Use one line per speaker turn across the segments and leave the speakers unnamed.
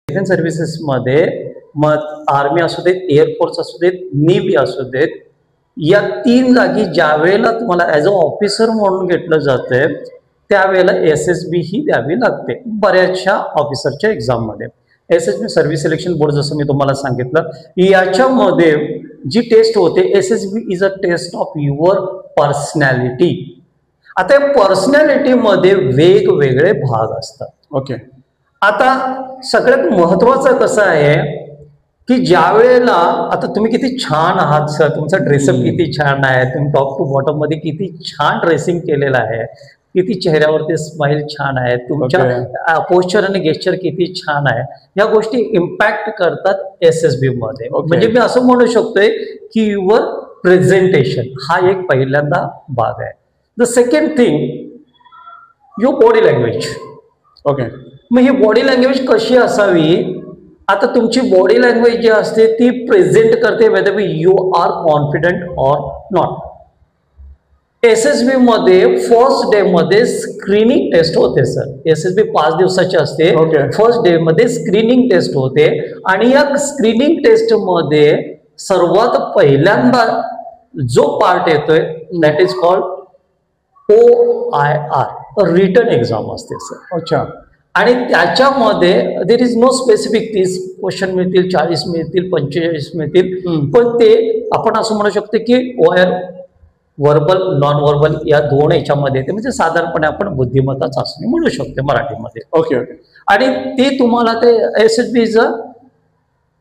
Defence सर्व्हिसेसमध्ये मग army असू देत, एअरफोर्स असू देत, नेव्ही असू देत, या तीन जागी ज्या वेळेला तुम्हाला ॲज अ ऑफिसर म्हणून घेतलं जातंय त्यावेळेला SSB ही द्यावी लागते बऱ्याचशा ऑफिसरच्या एक्झाममध्ये. SSB सर्व्हिस सिलेक्शन बोर्ड जसं मी तुम्हाला सांगितलं, याच्यामध्ये जी टेस्ट होते SSB is a test of your personality. आता या पर्सनॅलिटीमध्ये वेगवेगळे भाग असतात.
ओके.
आता सगळ्यात महत्वाचं कसं आहे की ज्या वेळेला आता तुम्ही किती छान आहात सर, तुमचा ड्रेसअप किती छान आहे, तुम्ही टॉप टू बॉटम मध्ये किती छान ड्रेसिंग केलेलं आहे, किती चेहऱ्यावरती स्माइल छान आहे, तुमच्या पोस्चर आणि गेस्चर किती छान आहे, या गोष्टी इम्पॅक्ट करतात SSB मध्ये. म्हणजे मी असं म्हणू शकतोय की युअर प्रेझेंटेशन हा एक पहिल्यांदा भाग आहे. The second thing your body language.
Okay.
मग ही बॉडी लँग्वेज कशी असावी? आता तुमची बॉडी लँग्वेज जी असते ती प्रेझेंट करते whether you are confident or not. SSB मध्ये फर्स्ट डे मध्ये स्क्रीनिंग टेस्ट होते सर. SSB 5 दिवसाची असते. फर्स्ट डे मध्ये स्क्रीनिंग टेस्ट होते आणि या स्क्रीनिंग टेस्ट मध्ये सर्वात पहिल्यांदा जो पार्ट येतोय that is called OIR, written exam असते सर.
अच्छा.
आणि त्याच्यामध्ये there is no specific 30 question मिळतील, 40 मिळतील, 45 मिळतील, पण ते आपण असं म्हणू शकतो की OIR व्हर्बल नॉन व्हर्बल या दोन याच्यामध्ये येते. म्हणजे साधारणपणे आपण बुद्धिमत्ता चाचणी म्हणू शकतो मराठीमध्ये.
Okay okay.
आणि ते तुम्हाला ते SSB is a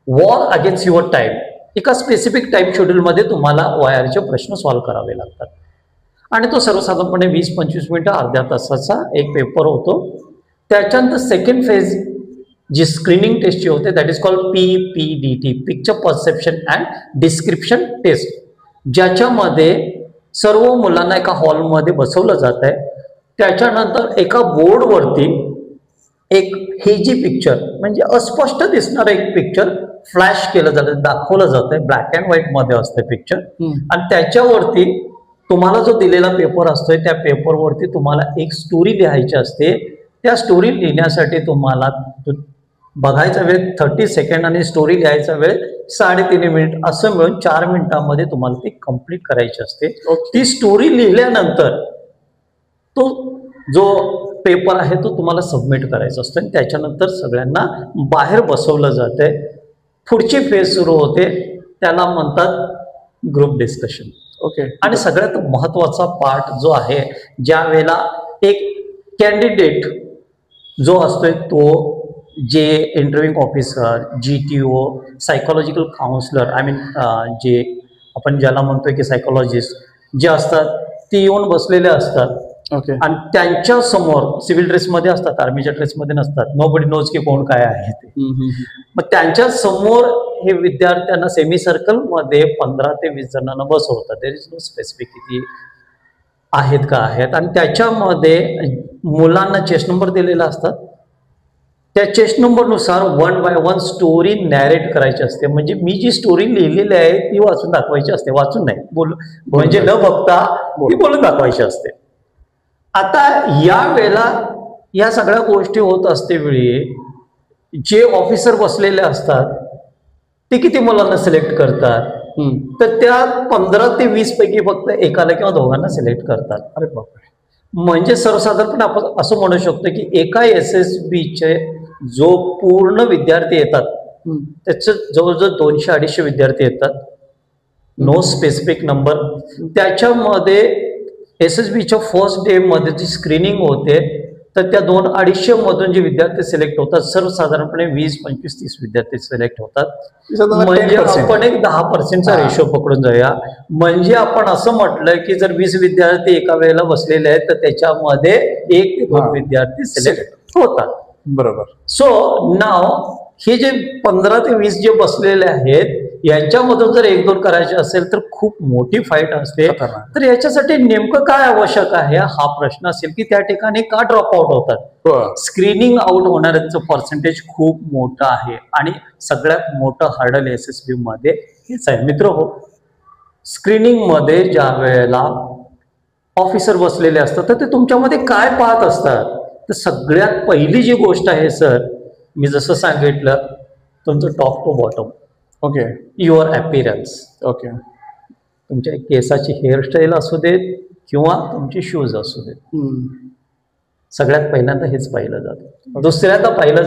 war against your time. एका स्पेसिफिक टाइम शेड्यूलमध्ये तुम्हाला OIRचे प्रश्न सॉल्व्ह करावे लागतात आणि तो सर्वसाधारणपणे 20-25 मिनिटं अर्ध्या तासाचा एक पेपर होतो. त्याच्यानंतर सेकंड फेज जी स्क्रीनिंग टेस्टची होते that is called PPDT, picture perception and description test, ज्याच्यामध्ये सर्व मुलांना एका हॉलमध्ये बसवलं जात आहे. त्याच्यानंतर एका बोर्डवरती एक हेजी पिक्चर म्हणजे अस्पष्ट दिसणारं एक पिक्चर फ्लॅश केलं जातं, दाखवलं जातंय. ब्लॅक अँड व्हाईट मध्ये असतं पिक्चर आणि त्याच्यावरती तुम्हाला जो दिलेला पेपर असतोय त्या पेपरवरती तुम्हाला एक स्टोरी लिहायची असते. त्या स्टोरी लिहिण्यासाठी तुम्हाला बघायचा वेळ 30 सेकंड आणि स्टोरी लिहायचा वेळ 3.5 मिनिट, असं मिळून 4 मिनिटांमध्ये तुम्हाला ती कंप्लीट करायची असते. ती स्टोरी लिहिल्यानंतर तो जो पेपर आहे तो तुम्हाला सबमिट करायचा असतो आणि त्याच्यानंतर सगळ्यांना बाहेर बसवलं जातंय. पुढची फेज सुरू होते, त्याला म्हणतात ग्रुप डिस्कशन.
ओके.
आणि सगळ्यात महत्वाचा पार्ट जो आहे, ज्या वेळेला एक कॅन्डिडेट जो असतोय तो जे interview officer, GTO, psychological counsellor, I mean जे आपण ज्याला म्हणतोय की सायकोलॉजिस्ट जे असतात ते येऊन बसलेले असतात.
ओके.
आणि त्यांच्या समोर सिव्हिल ड्रेसमध्ये असतात, आर्मीच्या ड्रेसमध्ये नसतात. नोबडी नोज की कोण काय आहे ते. मग त्यांच्या समोर हे विद्यार्थ्यांना सेमी सर्कल मध्ये 15 ते 20 जणांना बसवतात. देर इज नो स्पेसिफिक किती आहेत का आहेत. आणि त्याच्यामध्ये मुलांना चेस्ट नंबर दिलेला असतात. त्या चेस्ट नंबरनुसार 1 बाय 1 स्टोरी नॅरेट करायची असते. म्हणजे मी जी स्टोरी लिहिलेली आहे ती वाचून दाखवायची असते, वाचून नाही म्हणजे न बघता ती बोलून दाखवायची असते. आता या वेळेला या सगळ्या गोष्टी होत असते वेळी जे ऑफिसर बसलेले असतात ते किती मुलांना सिलेक्ट करतात? तर त्या 15 ते 20 पैकी फक्त एकाला किंवा दोघांना सिलेक्ट करतात.
अरे बापरे.
म्हणजे सर्वसाधारणपणे आपण असं म्हणू शकतो की एका SSBचे जो पूर्ण विद्यार्थी येतात त्याचे जवळजवळ 200-250 विद्यार्थी येतात. No specific number. त्याच्यामध्ये SSBच्या फर्स्ट डे मध्ये जी स्क्रीनिंग होते तर त्या 200-250 मधून जे विद्यार्थी सिलेक्ट होतात सर्वसाधारणपणे 20-25-30 विद्यार्थी सिलेक्ट होतात. म्हणजे आपण एक 10%चा रेशो पकडून जाऊया. म्हणजे आपण असं म्हटलं की जर 20 विद्यार्थी एका वेळेला बसलेले आहेत तर त्याच्यामध्ये 1 ते 2 विद्यार्थी सिलेक्ट होतात.
बरोबर.
सो नाव हे जे 15 ते 20 जे बसलेले आहेत यांच्यामधून जर 1-2 करायचे असेल तर खूप मोठी फाईट असते. तर याच्यासाठी नेमकं काय आवश्यक आहे हा प्रश्न असेल की त्या ठिकाणी का ड्रॉप आउट होतात? स्क्रीनिंग आउट होणाऱ्यांचं पर्सेंटेज खूप मोठं आहे आणि सगळ्यात मोठं हर्डल SSB मध्ये हेच आहे. मित्र हो, स्क्रीनिंग मध्ये ज्या वेळेला ऑफिसर बसलेले असतात तर ते तुमच्यामध्ये काय पाहत असतात? तर सगळ्यात पहिली जी गोष्ट आहे सर मी जसं सांगितलं, तुमचं top to bottom,
okay
your appearance,
okay
तुमच्या केसाची हेअरस्टाईल असू देत किंवा तुमचे शूज असू देत, सगळ्यात पहिल्यांदा हेच पाहिलं जातं. दुसऱ्यांदा पाहिलं